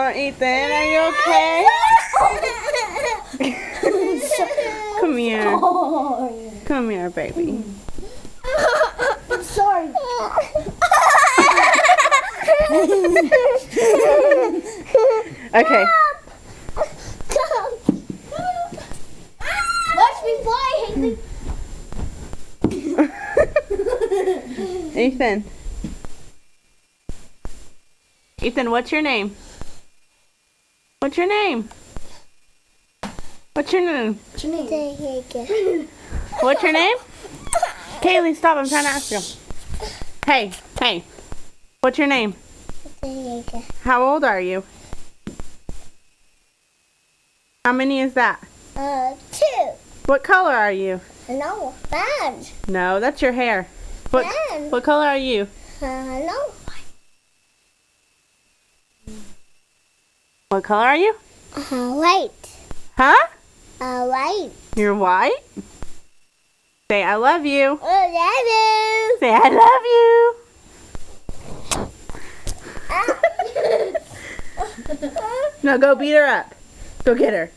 Oh, Ethan, are you okay? Come here. Come here, baby. I'm sorry. Okay. Watch me fly, Haley. Ethan. Ethan, what's your name? What's your name? What's your name? What's your name? What's your name? Kaylee, stop. I'm trying to ask you. Hey, hey. What's your name? How old are you? How many is that? 2. What color are you? No, bad. No, that's your hair. Bad. What color are you? No. What color are you? White. Huh? White. You're white? Say I love you. Oh, Say I love you. No, go beat her up. Go get her.